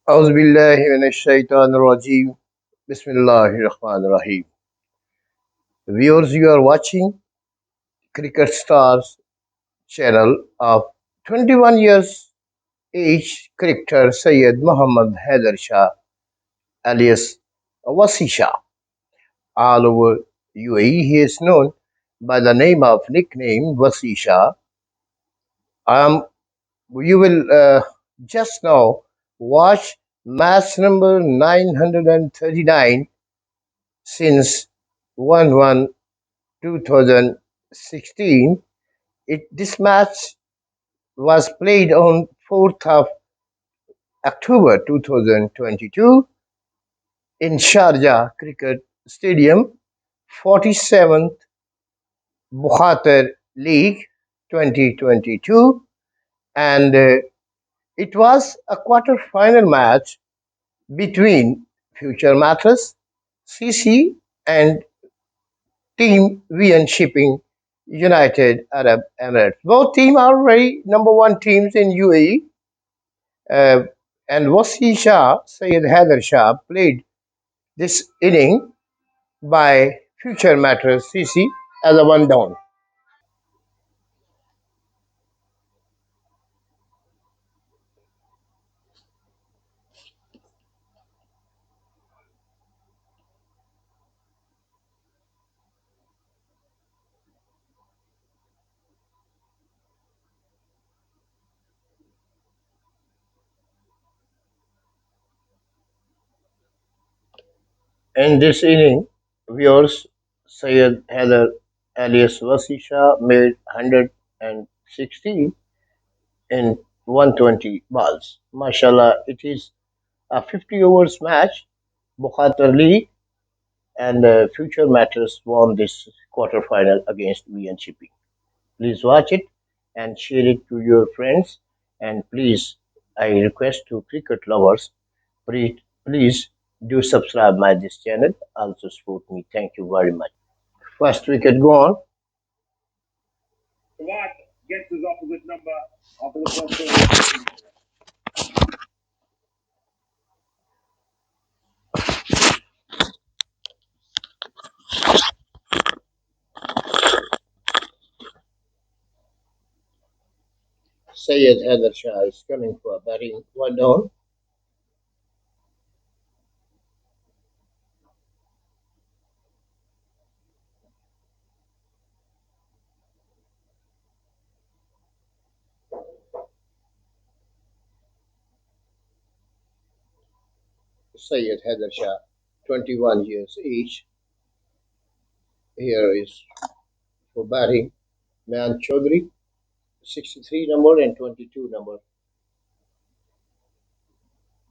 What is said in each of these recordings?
أعوذ بالله من الشيطان الرجيم بسم الله الرحمن الرحيم. Viewers, you are watching Cricket Stars channel of 21 years age cricketer Syed Muhammad HAIDER Shah alias Wasi Shah. All over UAE he is known by the name of nickname Wasi Shah. You will just now watch match number 939 since 1-1 2016. This match was played on 4th of October 2022 in Sharjah Cricket Stadium, 47th BUKHATIR League 2022, and it was a quarter-final match between future Mattress, CC, and Team VN Shipping United Arab Emirates. Both teams are very number one teams in UAE. Uh, and Wasi Shah, Syed Haider Shah, played this inning by future Mattress CC as a one down. In this inning, viewers Syed Haider alias Wasi Shah made 116 in 120 balls. Mashallah, it is a 50 overs match. Bukhatir League and future Matters won this quarterfinal against VN Shipping. Please watch it and share it to your friends. And please, I request to cricket lovers, please do subscribe my this channel. Also support me. Thank you very much. First wicket gone. Syed Haider Shah is coming for batting. One down. Syed Haider Shah, 21 years age. Here is for batting. Man Chaudhary, 63 number and 22 number.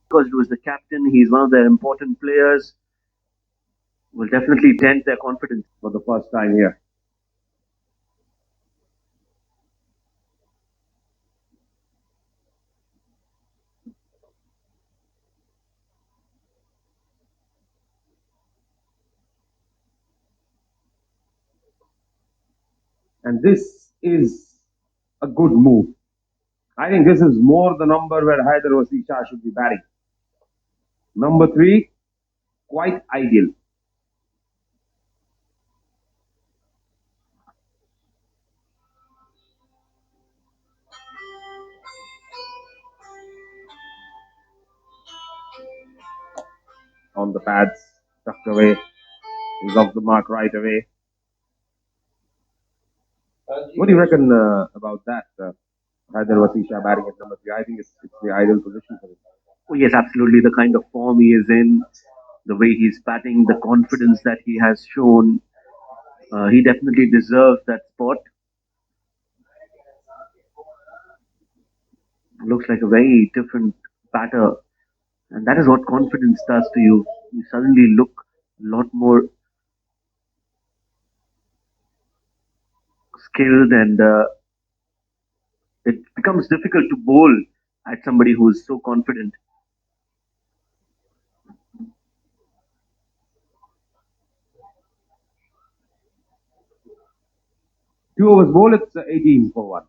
Because he was the captain, he's one of their important players, will definitely dent their confidence for the first time here. And this is a good move. I think this is more the number where Haider Wasi Shah should be batting. Number 3, quite ideal. On the pads, tucked away. He's off the mark right away. What do you reckon about that? Haider Wasi Shah batting at number 3. I think it's the ideal position for him. Oh, yes, absolutely. The kind of form he is in, the way he's batting, the confidence that he has shown, he definitely deserves that spot. Looks like a very different batter, and that is what confidence does to you. You suddenly look a lot more skilled, and it becomes difficult to bowl at somebody who is so confident. 2 overs bowl, it's 18 for 1.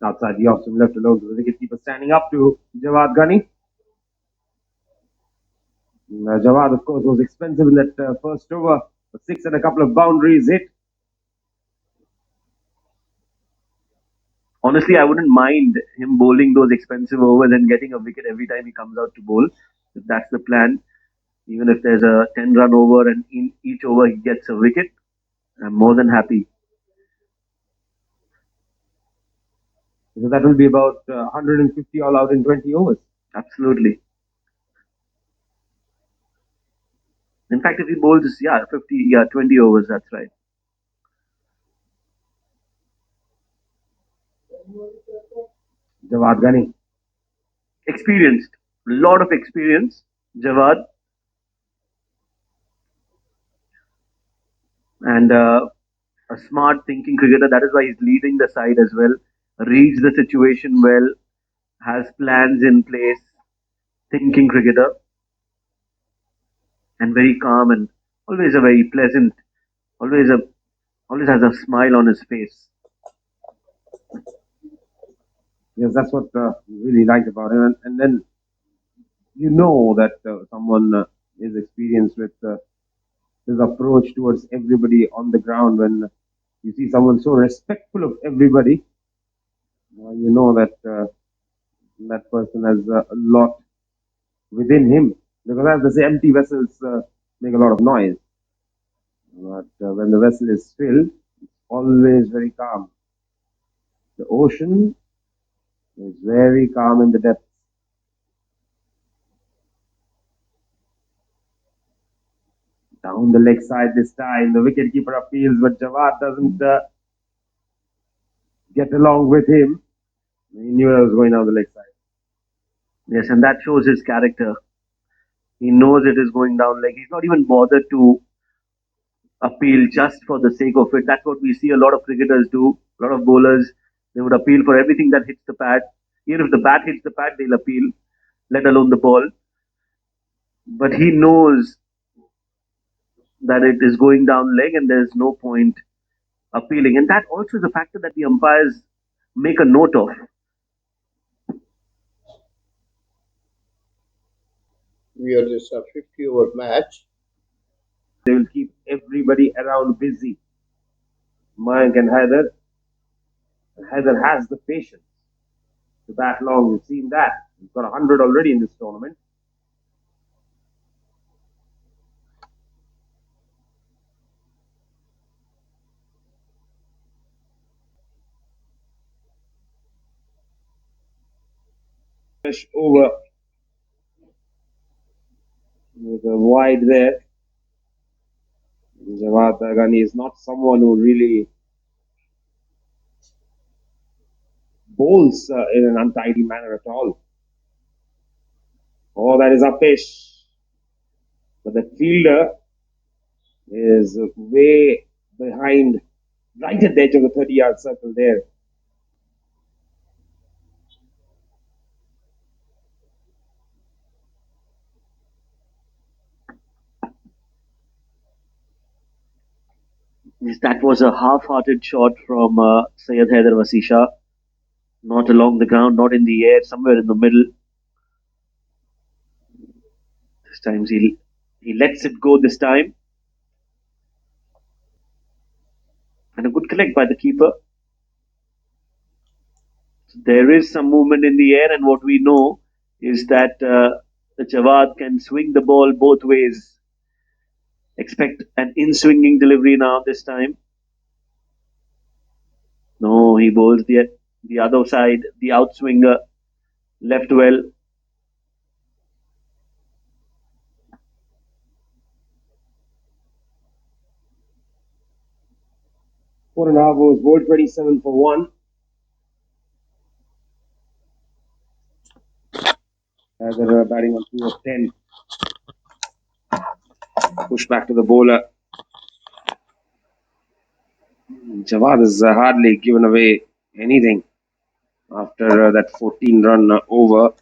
Outside the off, left alone to the wicketkeeper standing up to Jawad Ghani. Jawad, of course, was expensive in that first over. A six and a couple of boundaries hit. Honestly, I wouldn't mind him bowling those expensive overs and getting a wicket every time he comes out to bowl. If that's the plan, even if there's a 10-run over and in each over he gets a wicket, I'm more than happy. So that will be about 150 all out in 20 overs. Absolutely. In fact, if he bowls, 50, 20 overs, that's right. Jawad Ghani. Experienced. A lot of experience. Jawad. And a smart thinking cricketer. That is why he's leading the side as well. Reads the situation well. Has plans in place. Thinking cricketer. And very calm and always a very pleasant. Always a always has a smile on his face. Yes, that's what really liked about him. And then you know that someone is experienced with his approach towards everybody on the ground. When you see someone so respectful of everybody, you know that that person has a lot within him. Because as they say, empty vessels make a lot of noise. But when the vessel is filled, it's always very calm. The ocean is very calm in the depths. Down the leg side this time, the wicketkeeper appeals, but Jawad doesn't get along with him. He knew I was going down the leg side. Yes, and that shows his character. He knows it is going down leg. He's not even bothered to appeal just for the sake of it. That's what we see a lot of cricketers do. A lot of bowlers, they would appeal for everything that hits the pad. Even if the bat hits the pad, they'll appeal, let alone the ball. But he knows that it is going down leg and there's no point appealing. And that also is a factor that the umpires make a note of. We are just a 50-over match. They will keep everybody around busy. Mayank and Haider. Haider has the patience to bat long. We've seen that. He's got 100 already in this tournament. Fresh over with a wide there. Jawad Ghani is not someone who really bowls in an untidy manner at all. Oh, that is Apesh. But the fielder is way behind, right at the edge of the 30-yard circle there. Yes, that was a half-hearted shot from Syed Haider Wasisha. Not along the ground, not in the air, somewhere in the middle. This time he lets it go this time. And a good collect by the keeper. There is some movement in the air, and what we know is that the Jawad can swing the ball both ways. Expect an in-swinging delivery now this time. No, he bowls the other side, the outswinger, left well. 4.5 overs bowled, 27 for 1. They're batting on 2 of 10. Push back to the bowler. Jawad has hardly given away anything after that 14-run over.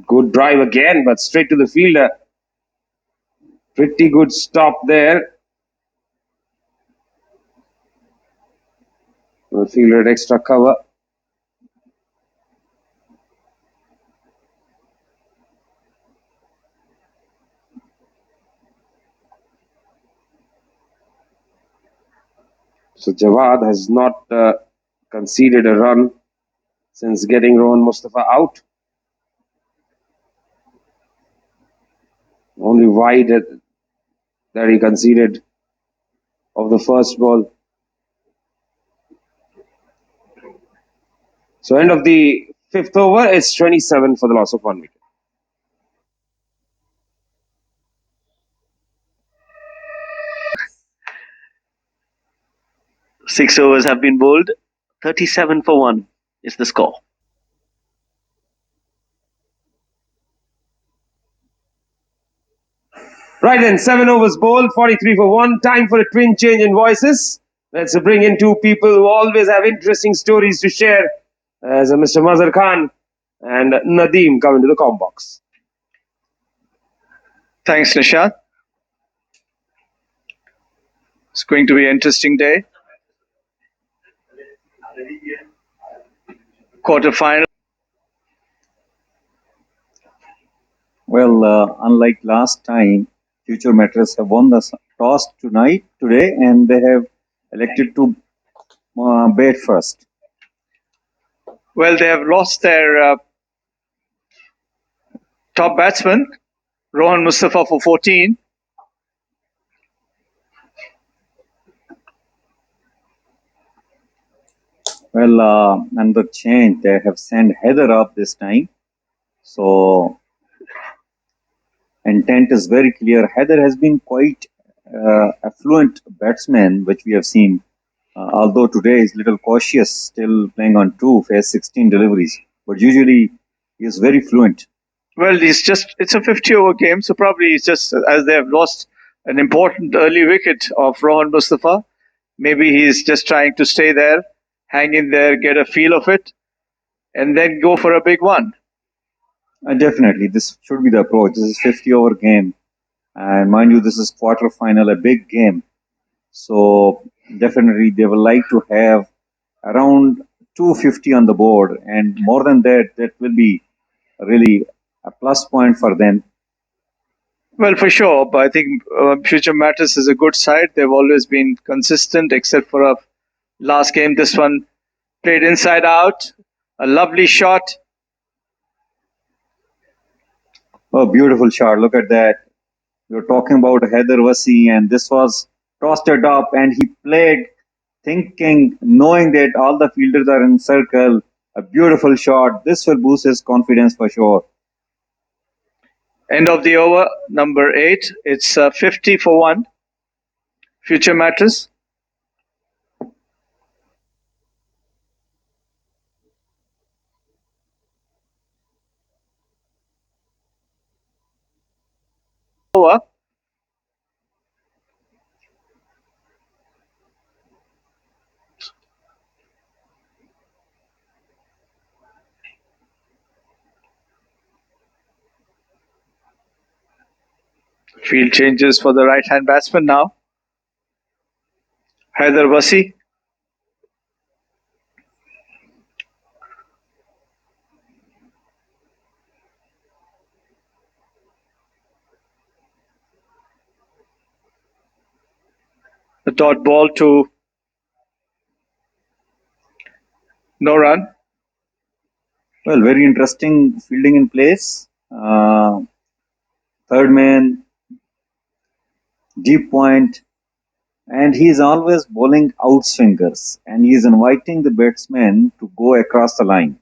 Good drive again, but straight to the fielder. Pretty good stop there. The fielder had extra cover. So Jawad has not conceded a run since getting Rohan Mustafa out. Only wide that he conceded of the first ball. So end of the 5th over, it's 27 for the loss of 1 wicket. Six overs have been bowled. 37 for 1 is the score. Right then, 7 overs bowled, 43 for 1. Time for a twin change in voices. Let's bring in two people who always have interesting stories to share, as Mr. Mazhar Khan and Nadeem come into the com box. Thanks, Nishad. It's going to be an interesting day. Quarterfinal. Well, unlike last time, Future Mattress have won the toss today, and they have elected to bat first. Well, they have lost their top batsman, Rohan Mustafa, for 14. Well, under change, they have sent HAIDER up this time. So, intent is very clear. HAIDER has been quite affluent batsman, which we have seen. Although today is a little cautious, still playing on 2, face 16 deliveries. But usually, he is very fluent. Well, it's a 50-over game, so probably it's just as they have lost an important early wicket of Rohan Mustafa. Maybe he's just trying to stay there, hang in there, get a feel of it, and then go for a big one. Definitely, this should be the approach. This is 50-over game, and mind you, this is quarter-final, a big game. So definitely, they will like to have around 250 on the board, and more than that, that will be really a plus point for them. Well, for sure, but I think Future Matters is a good side. They've always been consistent, except for a last game. This one played inside out, a lovely shot. Oh, beautiful shot! Look at that. You're talking about HAIDER Wasi, and this was tossed it up, and he played thinking, knowing that all the fielders are in circle. A beautiful shot. This will boost his confidence for sure. End of the over, number 8. It's 50 for 1. Future Matters. Over. Field changes for the right-hand batsman now. HAIDER Wasi. The dot ball to no run. Well, very interesting fielding in place. Third man, deep point, And he is always bowling outswingers, and he is inviting the batsmen to go across the line.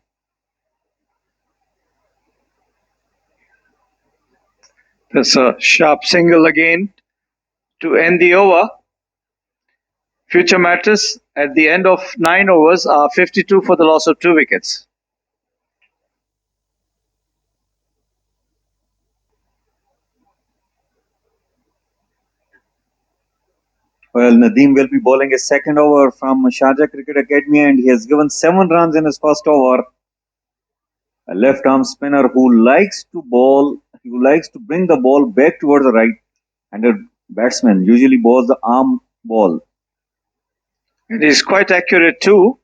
There's a sharp single again to end the over. Future matches at the end of 9 overs are 52 for the loss of 2 wickets. Well, Nadeem will be bowling a second over from Sharjah Cricket Academy, and he has given 7 runs in his first over. A left arm spinner who likes to bring the ball back towards the right-handed batsman, usually bowls the arm ball. And he's quite accurate too,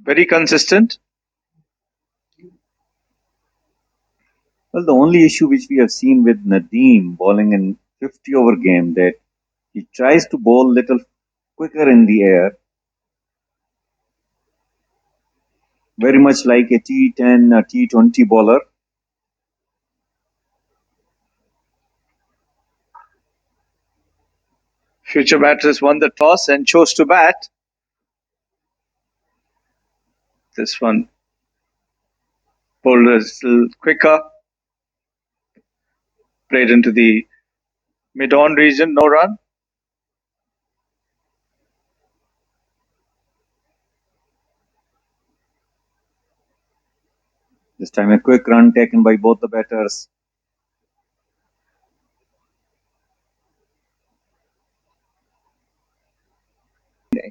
very consistent. Well, the only issue which we have seen with Nadeem bowling in 50 over game that he tries to bowl little quicker in the air, very much like a T10 or T20 bowler. Future batters won the toss and chose to bat. This one bowled a little quicker, played into the mid-on region, no run. This time a quick run taken by both the batters.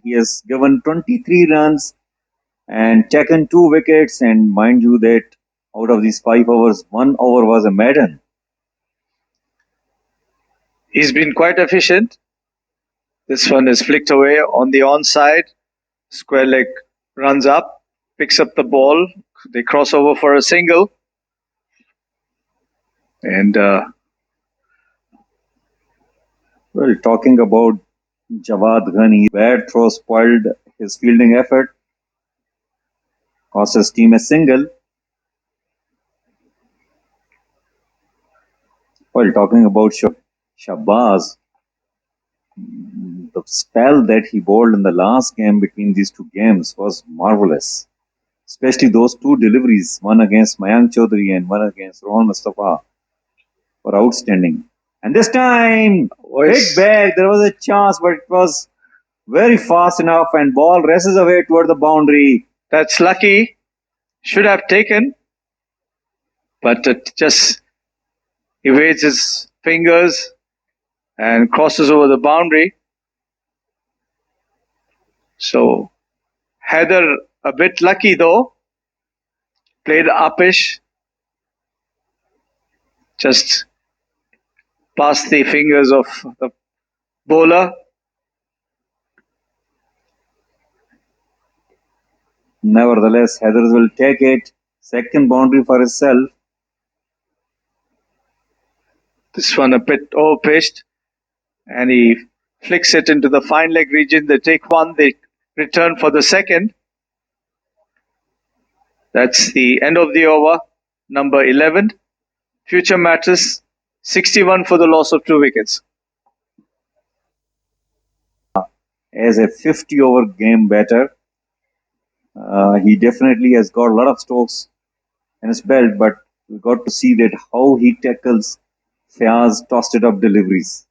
He has given 23 runs and taken 2 wickets, and mind you that out of these 5 overs, 1 over was a maiden. He's been quite efficient. This one is flicked away on the onside. Square leg runs up, picks up the ball. They cross over for a single. And Well, talking about Jawad Ghani, bad throw spoiled his fielding effort, cost his team a single. While talking about Shabazz, the spell that he bowled in the last game between these two games was marvelous. Especially those 2 deliveries, one against Mayank Chaudhary and one against Rohan Mustafa, were outstanding. And this time, hit back, there was a chance, but it was very fast enough, and ball races away toward the boundary. That's lucky. Should have taken, but it just evades his fingers and crosses over the boundary. So HAIDER a bit lucky though. Played uppish. Just past the fingers of the bowler. Nevertheless, Heathers will take it. Second boundary for himself. This one a bit over-pitched. And he flicks it into the fine leg region. They take one, they return for the second. That's the end of the over, number 11. Future matches, 61 for the loss of 2 wickets. As a 50 over game batter, he definitely has got a lot of strokes in his belt, but we got to see that how he tackles Fayaz tossed it up deliveries.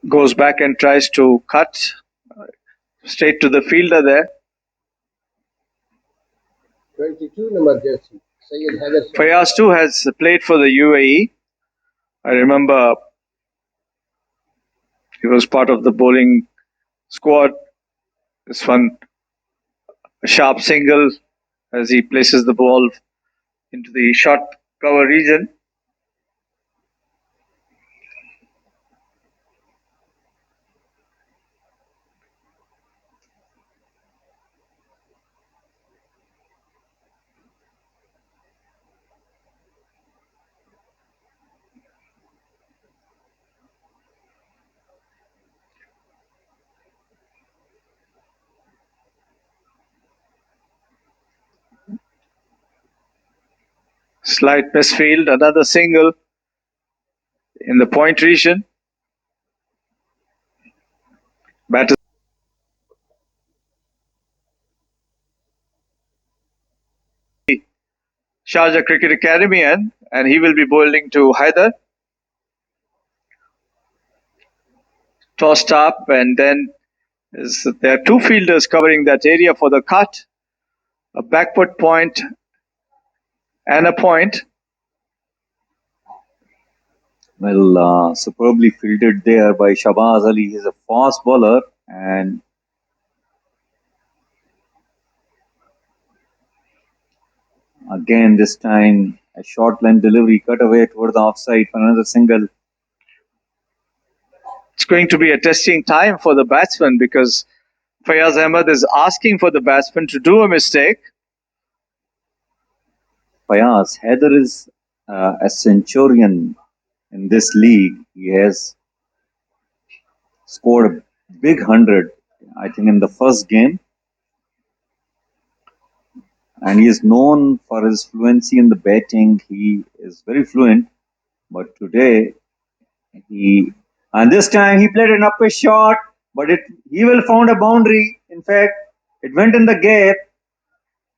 Goes back and tries to cut straight to the fielder there. 22 number jersey, Syed Haider. Fayaz too has played for the UAE. I remember he was part of the bowling squad. This one, a sharp single as he places the ball into the short cover region. Slight misfield, another single. in the point region. Batters Sharjah Cricket Academy, and he will be bowling to Haider. Tossed up, and then there are two fielders covering that area for the cut. A backward point and a point. Well, superbly fielded there by Shahbaz Ali. He's a fast bowler, and again this time a short line delivery cut away towards the offside for another single. It's going to be a testing time for the batsman because Fayaz Ahmed is asking for the batsman to do a mistake. Fayaz, Haider is a centurion in this league. He has scored a big 100, I think, in the first game. And he is known for his fluency in the batting. He is very fluent. But today, and this time he played an upper shot, but he will found a boundary. In fact, it went in the gap.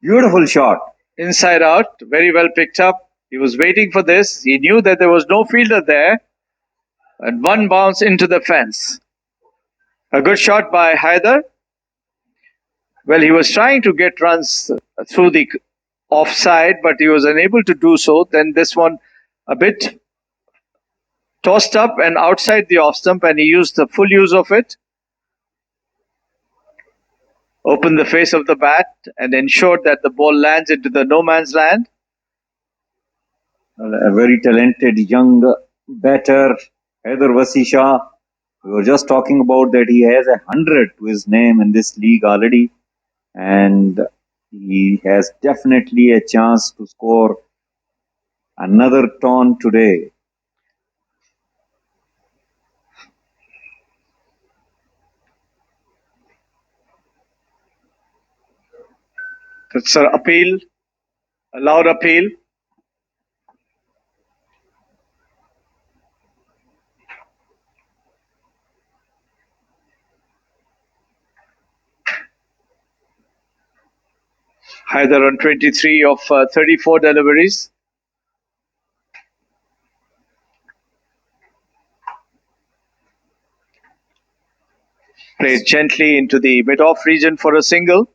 Beautiful shot. Inside out, very well picked up. He was waiting for this. He knew that there was no fielder there. And one bounce into the fence. A good shot by Haider. Well, he was trying to get runs through the offside, but he was unable to do so. Then this one a bit tossed up and outside the off stump, and he used the full use of it. Opened the face of the bat and ensured that the ball lands into the no man's land. A very talented young batter, Haider Shah. We were just talking about that he has 100 to his name in this league already, and he has definitely a chance to score another ton today. That's an appeal, a loud appeal. Haider on 23 of 34 deliveries. Played gently into the mid-off region for a single.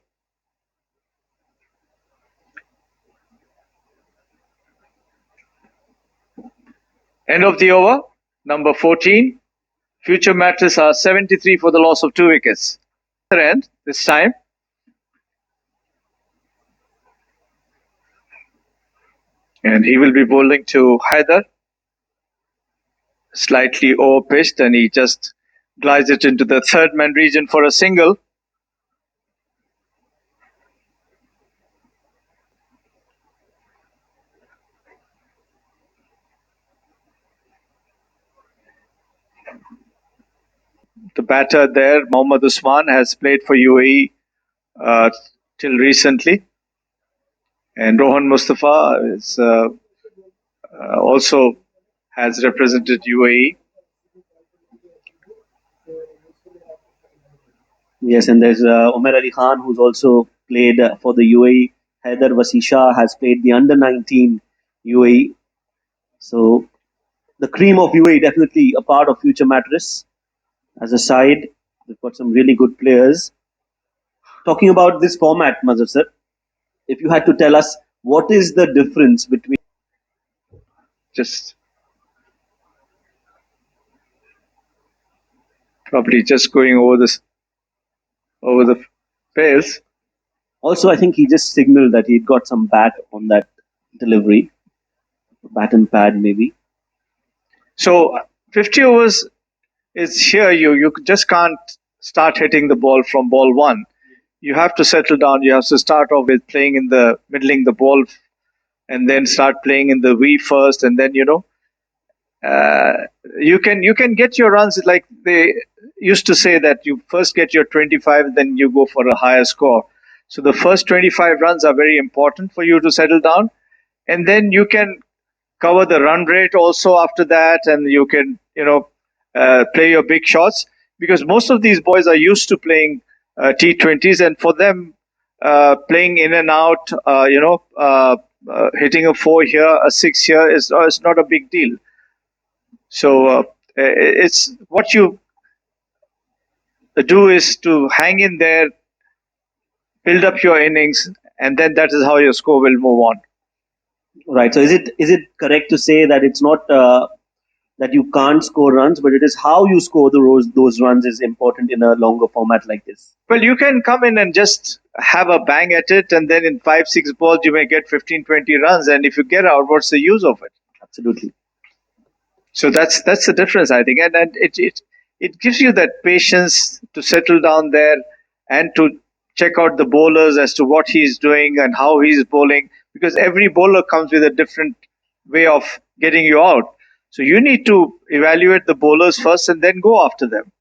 End of the over, number 14. Future Mattress are 73 for the loss of 2 wickets. End this time. And he will be bowling to Haider. Slightly over-pitched, and he just glides it into the third man region for a single. The batter there, Mohammad Usman, has played for UAE till recently. And Rohan Mustafa is also has represented UAE. Yes, and there's Umar Ali Khan, who's also played for the UAE. Haider Shah has played the under-19 UAE. So the cream of UAE, definitely a part of future Mattress. As a side, they've got some really good players. Talking about this format, Mazhar sir, if you had to tell us what is the difference between Probably just going over the pails. Also, I think he just signaled that he'd got some bat on that delivery. Bat and pad, maybe. So 50 overs is here. You just can't start hitting the ball from ball one. You have to settle down. You have to start off with playing in the middling the ball, and then start playing in the V first, and then you can get your runs. Like they used to say that you first get your 25, then you go for a higher score. So the first 25 runs are very important for you to settle down, and then you can cover the run rate also after that, and you can play your big shots, because most of these boys are used to playing T20s, and for them playing in and out, hitting a 4 here, a 6 here is not a big deal. So it's what you do is to hang in there, build up your innings, and then that is how your score will move on. Right. So is it correct to say that it's not that you can't score runs, but it is how you score those runs is important in a longer format like this? Well, you can come in and just have a bang at it, and then in 5-6 balls you may get 15-20 runs, and if you get out, what's the use of it? Absolutely. So that's the difference, I think, and it gives you that patience to settle down there and to check out the bowlers as to what he's doing and how he's bowling, because every bowler comes with a different way of getting you out. So you need to evaluate the bowlers first and then go after them.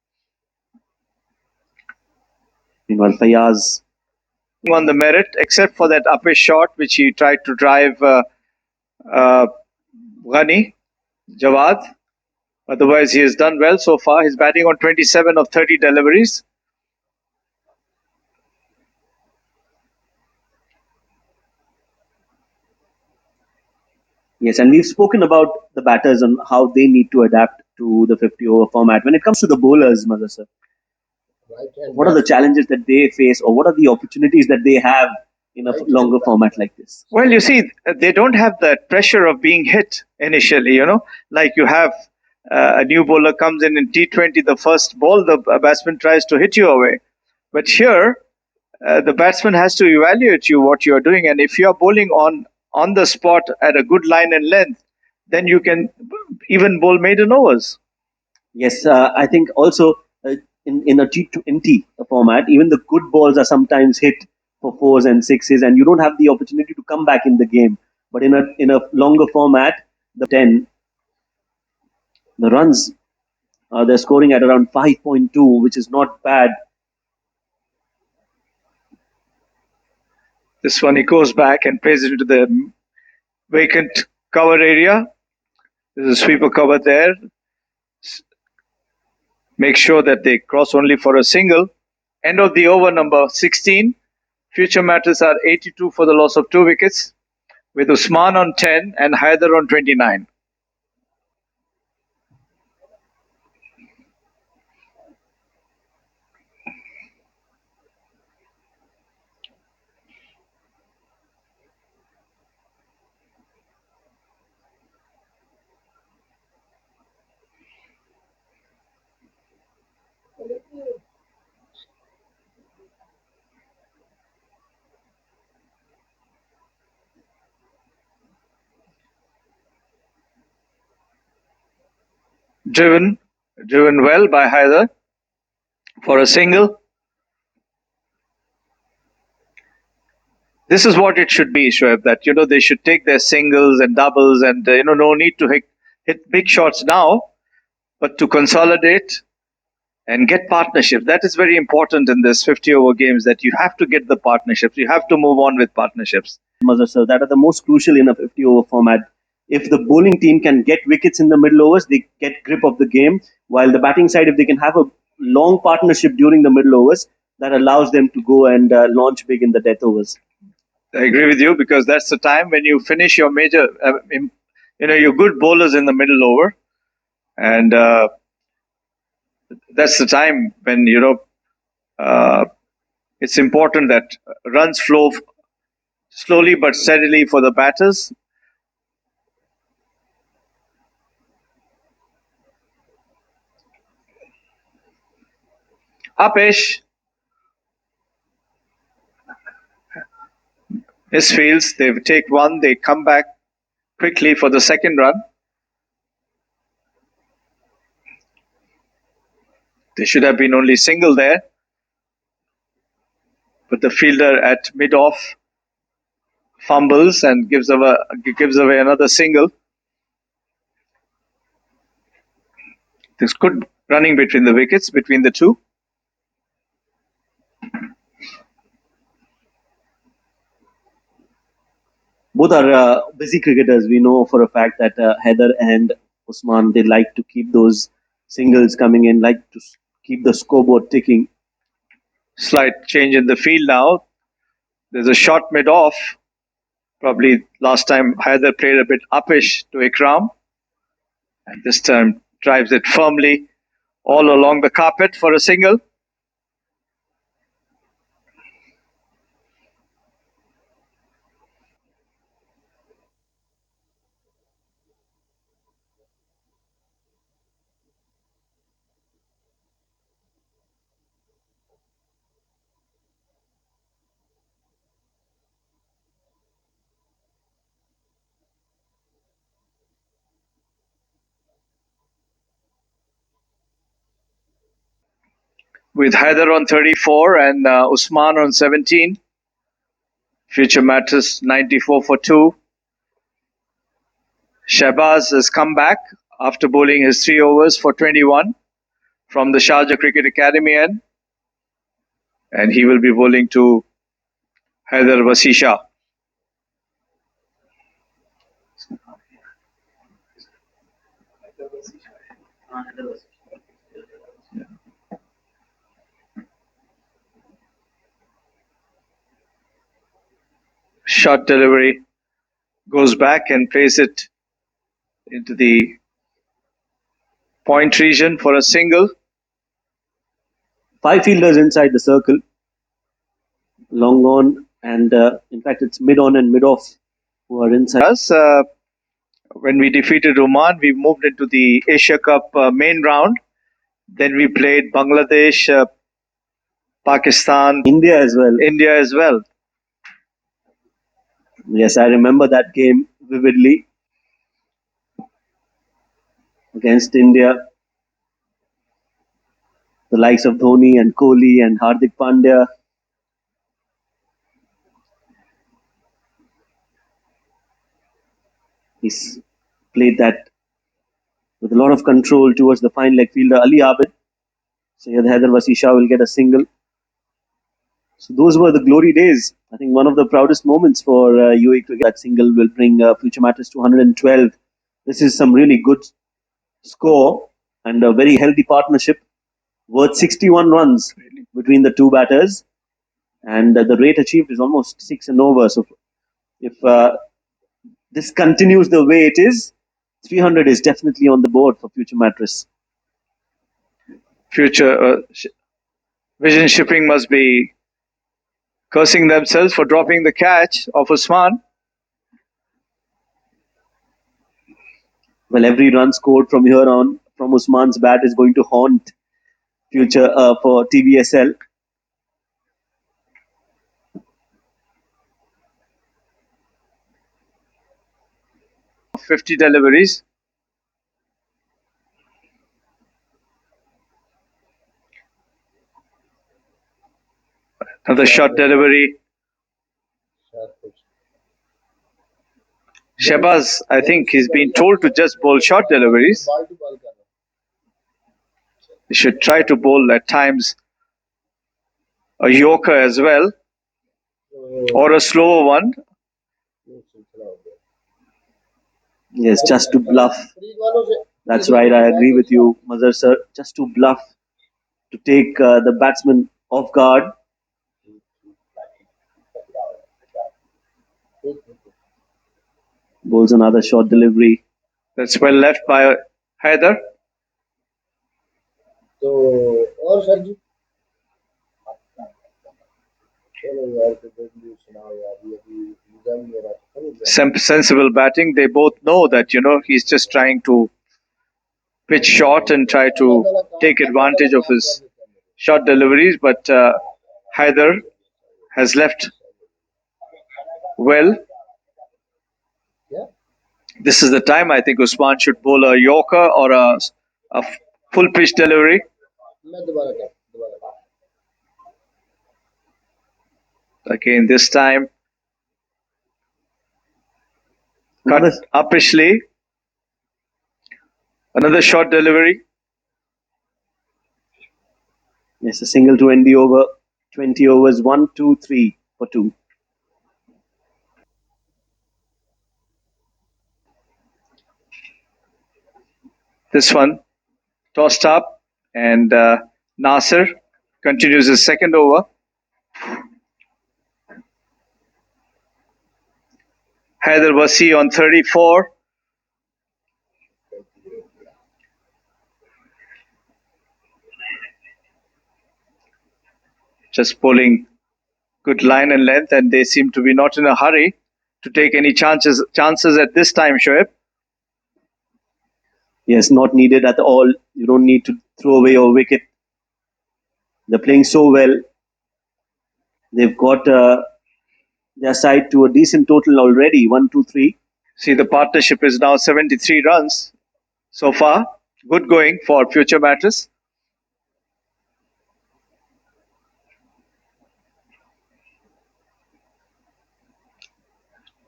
Meanwhile, Fayaz On the merit, except for that upper shot which he tried to drive Ghani Jawad. Otherwise, he has done well so far. He's batting on 27 of 30 deliveries. Yes, and we've spoken about the batters and how they need to adapt to the 50-over format. When it comes to the bowlers, Mazhar sir, what are the challenges that they face, or what are the opportunities that they have in a longer format like this? Well, you see, they don't have that pressure of being hit initially, like you have a new bowler comes in T20, the first ball, the batsman tries to hit you away. But here, the batsman has to evaluate you, what you're doing. And if you're bowling on the spot at a good line and length, then you can even bowl maiden overs. Yes, I think also in a T20 format, even the good balls are sometimes hit for fours and sixes, and you don't have the opportunity to come back in the game. But in a longer format, the 10, the runs they're scoring at around 5.2, which is not bad. This one, he goes back and plays it into the vacant cover area. There's a sweeper cover there. Make sure that they cross only for a single. End of the over, number 16. Future matters are 82 for the loss of 2 wickets, with Usman on 10 and Haider on 29. Driven well by Haider for a single. This is what it should be, Shoaib, that they should take their singles and doubles, and no need to hit big shots now, but to consolidate and get partnerships. That is very important in this 50-over games, that you have to get the partnerships. You have to move on with partnerships. Mazhar sir, that are the most crucial in a 50-over format. If the bowling team can get wickets in the middle overs, they get grip of the game, while the batting side, if they can have a long partnership during the middle overs, that allows them to go and launch big in the death overs. I agree with you, because that's the time when you finish your major, your good bowlers in the middle over, and that's the time when it's important that runs flow slowly but steadily for the batters. Upesh misfields. They take one. They come back quickly for the second run. There should have been only single there, but the fielder at mid-off fumbles and gives away another single. There's good running between the wickets, between the two. Both are busy cricketers. We know for a fact that Haider and Usman, they like to keep those singles coming in, like to keep the scoreboard ticking. Slight change in the field now. There's a shot mid-off. Probably last time Haider played a bit uppish to Ikram. And this time drives it firmly all along the carpet for a single. With Haider on 34 and Usman on 17. Future Mattress 94 for 2. Shahbaz has come back after bowling his 3 overs for 21 from the Sharjah Cricket Academy end. And he will be bowling to Haider Wasisha. Short delivery, goes back and plays it into the point region for a single. 5 fielders inside the circle, long on, and in fact it's mid on and mid off who are inside. Us, when we defeated Oman, we moved into the Asia Cup main round. Then we played Bangladesh, Pakistan, India as well. India as well. Yes, I remember that game vividly against India. The likes of Dhoni and Kohli and Hardik Pandya. He's played that with a lot of control towards the fine leg fielder Ali Abid. So here the Haider Wasisha will get a single. So those were the glory days. I think one of the proudest moments for UAE cricket. That single will bring Future Mattress to 112. This is some really good score and a very healthy partnership worth 61 runs between the two batters. And the rate achieved is almost 6 and over. So if this continues the way it is, 300 is definitely on the board for Future Mattress. Future Vision Shipping must be cursing themselves for dropping the catch of Usman. Well, every run scored from here on from Usman's bat is going to haunt Future for TVSL. Of 50 deliveries. Another short delivery. Shahbaz, I think he's been told to just bowl short deliveries. He should try to bowl at times a Yorker as well, or a slower one. Yes, just to bluff. That's right, I agree with you, Mazhar sir. Just to bluff, to take the batsman off guard. Bowls another short delivery. That's well left by Haider. Sensible batting. They both know that, he's just trying to pitch short and try to take advantage of his short deliveries. But Haider has left well. This is the time I think Usman should bowl a Yorker or a full pitch delivery. Again, this time cut uppishly. Another short delivery. Yes, a single to end the over. 20 overs, 1, 2, 3 for 2. This one tossed up, and Nasser continues his second over. Haider Wasi on 34. Just pulling good line and length, and they seem to be not in a hurry to take any chances at this time, Shoaib. Yes, not needed at all. You don't need to throw away your wicket. They're playing so well. They've got their side to a decent total already, 1, 2, 3. See, the partnership is now 73 runs so far. Good going for future Mattress.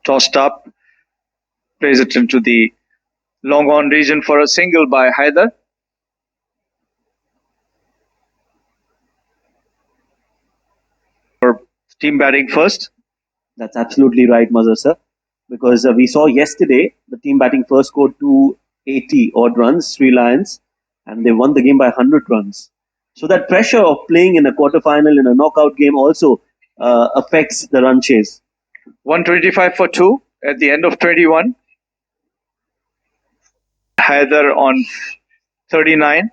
Tossed up, plays it into the long on region for a single by Haider. For team batting first. That's absolutely right, Mazhar sir. Because we saw yesterday the team batting first scored 280 odd runs, Sri Lions, and they won the game by 100 runs. So that pressure of playing in a quarterfinal in a knockout game also affects the run chase. 125 for 2 at the end of 21. Haider on 39.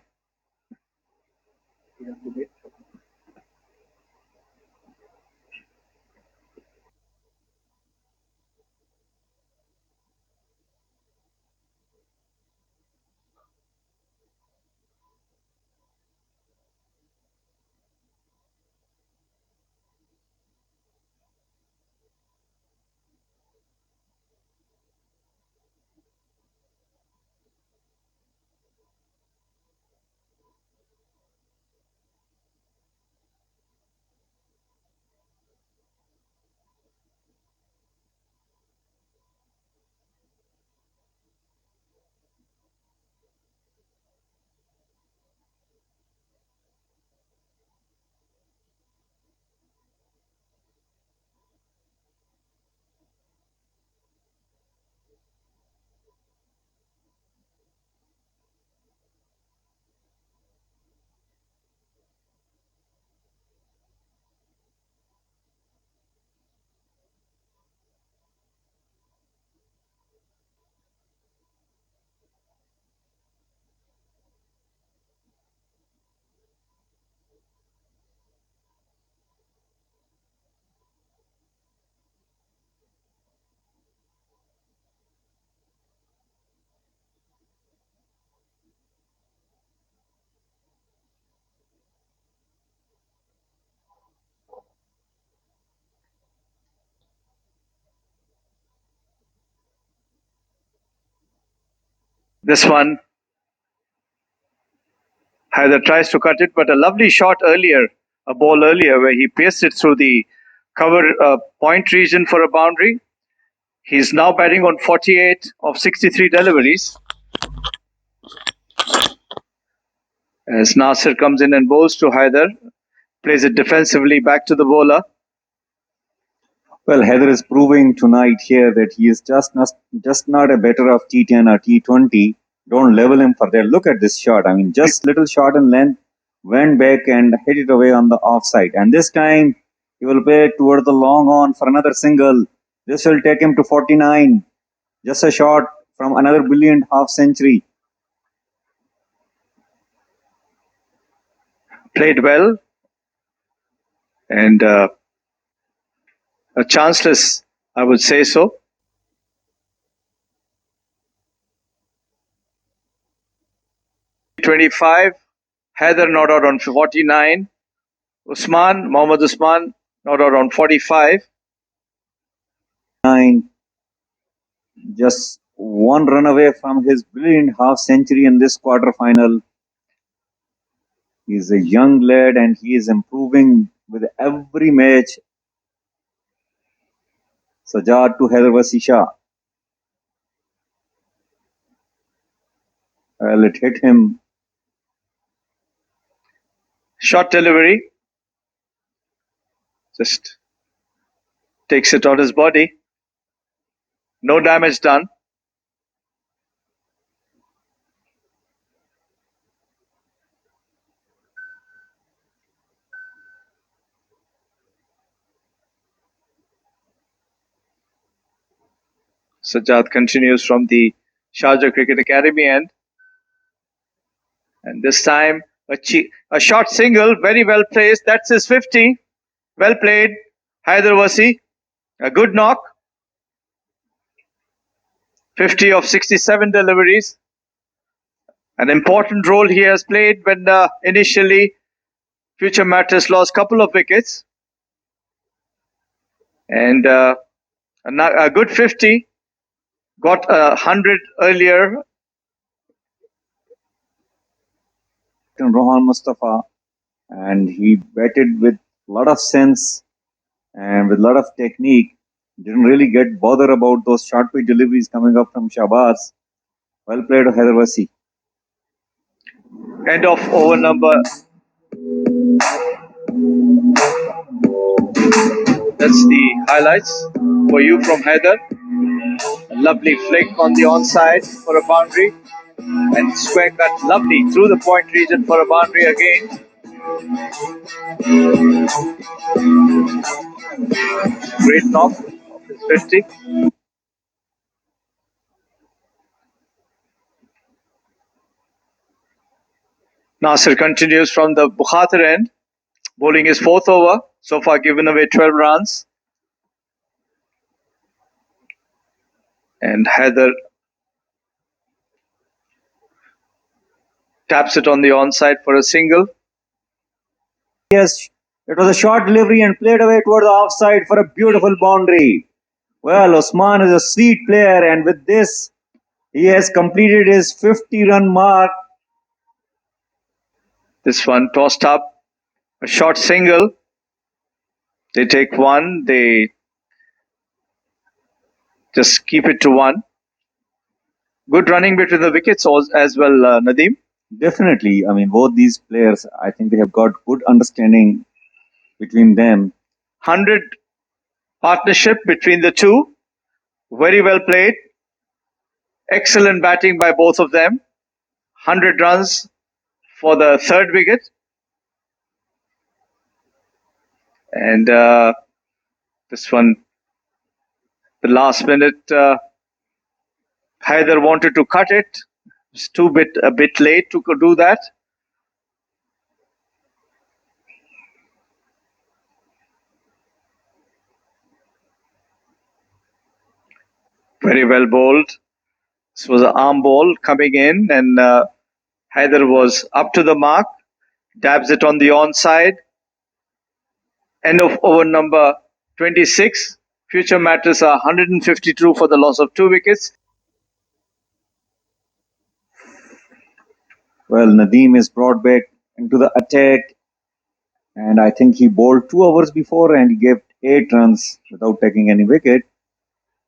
This one, Haider tries to cut it, but a lovely shot earlier, a ball earlier, where he pierced it through the cover point region for a boundary. He's now batting on 48 of 63 deliveries. As Nasser comes in and bowls to Haider, plays it defensively back to the bowler. Well, Heather is proving tonight here that he is just not a better of T10 or T20. Don't level him for that. Look at this shot. I mean, just little shot in length, went back and hit it away on the offside. And this time, he will play toward the long on for another single. This will take him to 49. Just a shot from another brilliant half century. Played well. And a chanceless, I would say so. .25, Haider not out on 49. Mohammad Usman not out on 45. 9, just one run away from his brilliant half century in this quarterfinal. He's a young lad and he is improving with every match. Sajad to Haider Wasi SHAH. Well, it hit him. Short delivery. Just takes it on his body. No damage done. Sajjad continues from the Sharjah Cricket Academy end. And this time, a short single, very well placed. That's his 50. Well played, Haider Wasi. A good knock. 50 of 67 deliveries. An important role he has played when initially Future Mattress lost a couple of wickets. And a good 50. Got 100 earlier. Rohan Mustafa, and he batted with a lot of sense and with a lot of technique. Didn't really get bothered about those short pitch deliveries coming up from Shabazz. Well played, Haider Wasi. End of over number. That's the highlights for you from Haider. A lovely flick on the onside for a boundary. And square cut lovely through the point region for a boundary again. Great knock of his 50. Nasir continues from the BUKHATIR end, bowling his fourth over. So far given away 12 runs. And Haider taps it on the onside for a single. Yes, it was a short delivery and played away toward the offside for a beautiful boundary. Well, Osman is a sweet player, and with this, he has completed his 50-run mark. This one tossed up, a short single. They take one, they just keep it to one. Good running between the wickets as well, Nadeem. Definitely. I mean, both these players, I think they have got good understanding between them. 100 partnership between the two. Very well played. Excellent batting by both of them. 100 runs for the third wicket. And this one, the last minute, Haider wanted to cut it. It's a bit late to do that. Very well bowled. This was an arm ball coming in, and Haider was up to the mark. Dabs it on the onside. End of over number 26. Future Mattress are 152 for the loss of 2 wickets. Well, Nadeem is brought back into the attack, and I think he bowled 2 overs before and he gave 8 runs without taking any wicket.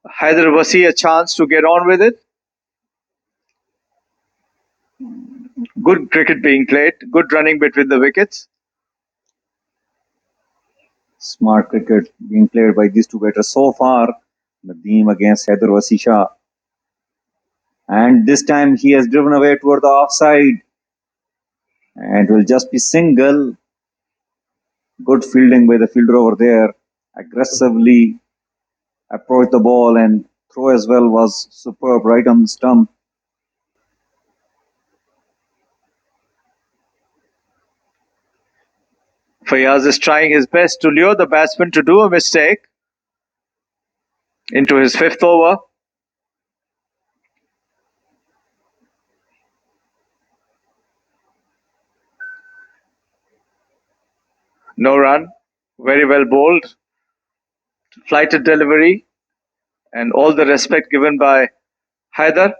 Haider Wasi a chance to get on with it. Good cricket being played. Good running between the wickets. Smart cricket being played by these two batters so far. Nadeem against Haider Wasi Shah. And this time he has driven away toward the offside. And will just be single. Good fielding by the fielder over there. Aggressively approached the ball, and throw as well was superb right on the stump. Fayaz is trying his best to lure the batsman to do a mistake. Into his 5th over. No run. Very well bowled. Flighted delivery. And all the respect given by Haider.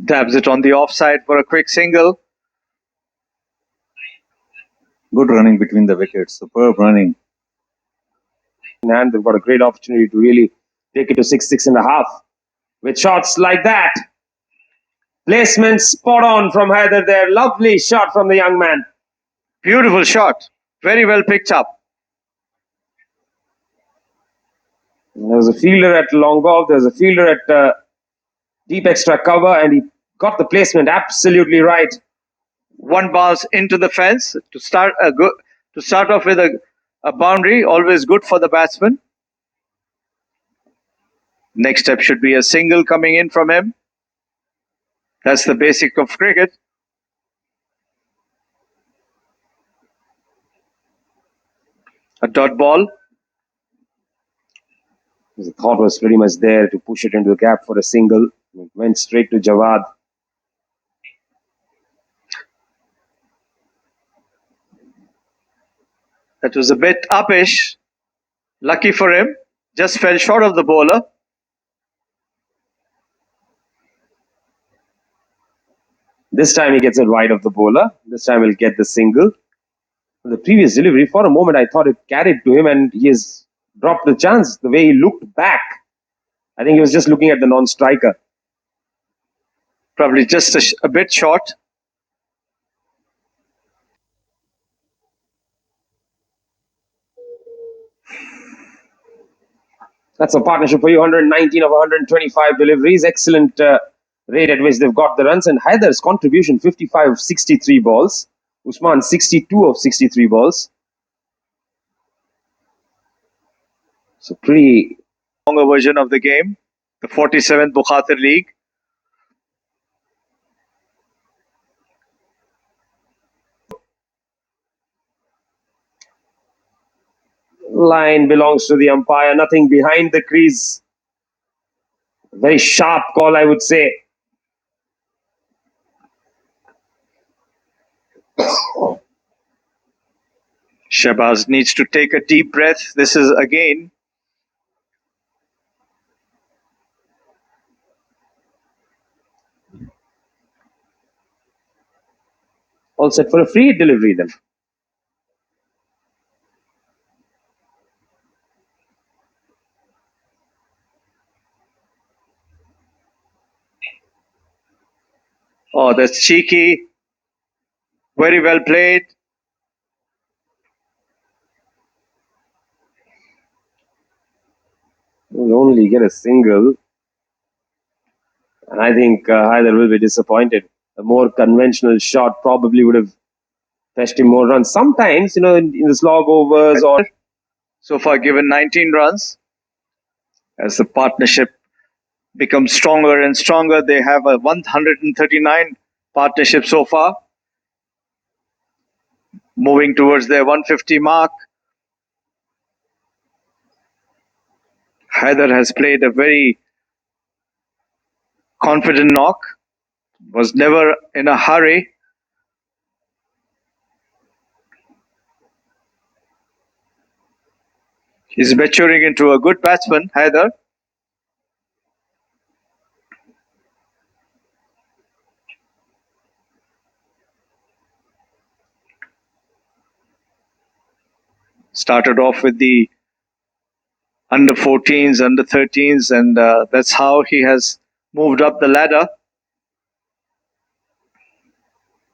Dabs it on the offside for a quick single. Good running between the wickets. Superb running. And they've got a great opportunity to really take it to 6.5. With shots like that. Placement spot on from Haider there. Lovely shot from the young man. Beautiful shot. Very well picked up. There was a fielder at long ball, there was a fielder at deep extra cover, and he got the placement absolutely right. One bounce into the fence to start off with a boundary, always good for the batsman. Next step should be a single coming in from him. That's the basic of cricket. A dot ball. The thought was pretty much there to push it into the gap for a single. It went straight to Jawad. That was a bit uppish. Lucky for him. Just fell short of the bowler. This time he gets it wide of the bowler. This time he'll get the single. The previous delivery, for a moment I thought it carried to him, and he has dropped the chance. The way he looked back, I think he was just looking at the non-striker. Probably just a bit short. That's a partnership for you. 119 of 125 deliveries. Excellent rate at which they've got the runs. And Haider's contribution, 55 of 63 balls. Usman, 62 of 63 balls. So pretty longer version of the game, the 47th BUKHATIR League. line belongs to the umpire. Nothing behind the crease. Very sharp call, I would say. Shahbaz needs to take a deep breath. This is again all set for a free delivery then. Oh, that's cheeky. Very well played. Will only get a single. And I think Haider will be disappointed. A more conventional shot probably would have fetched him more runs. Sometimes, in the slog overs or... So far given 19 runs. As the partnership becomes stronger and stronger, they have a 139 partnership so far. Moving towards their 150 mark. Haider has played a very confident knock. Was never in a hurry. He's maturing into a good batsman, Haider. Started off with the under 14s, under 13s, and that's how he has moved up the ladder.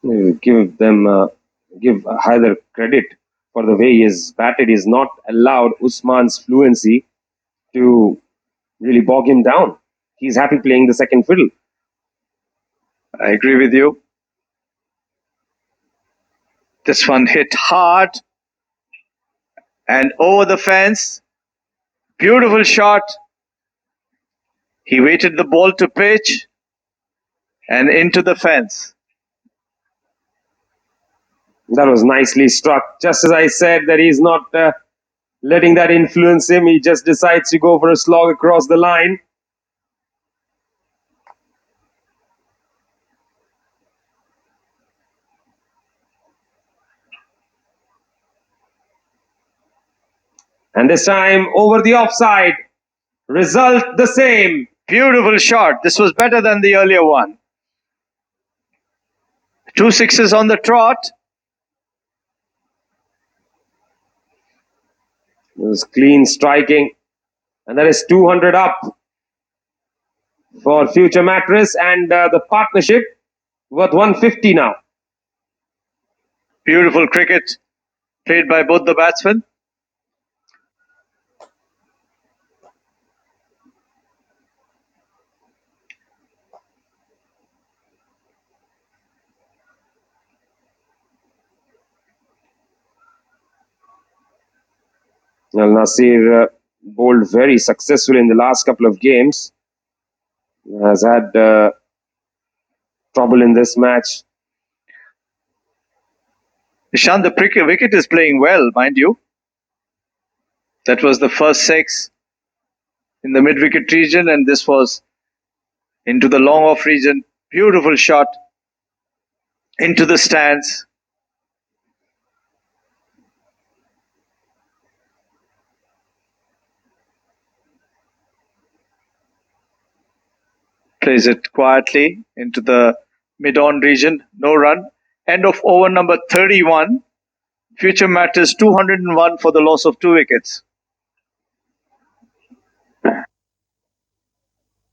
Give Haider credit for the way he has batted. He's not allowed Usman's fluency to really bog him down. He's happy playing the second fiddle. I agree with you. This one hit hard and over the fence. Beautiful shot. He waited the ball to pitch and into the fence. That was nicely struck. Just as I said that he's not letting that influence him. He just decides to go for a slog across the line. And this time over the offside. Result the same. Beautiful shot. This was better than the earlier one. 2 sixes on the trot. It was clean striking. And that is 200 up for future Mattress, and the partnership worth 150 now. Beautiful cricket played by both the batsmen. Al Nasir bowled very successfully in the last couple of games. Has had trouble in this match. Ishan, the wicket is playing well, mind you. That was the first 6 in the mid-wicket region, and this was into the long-off region. Beautiful shot into the stands. Plays it quietly into the mid-on region. No run. End of over number 31. Future matters 201 for the loss of 2 wickets.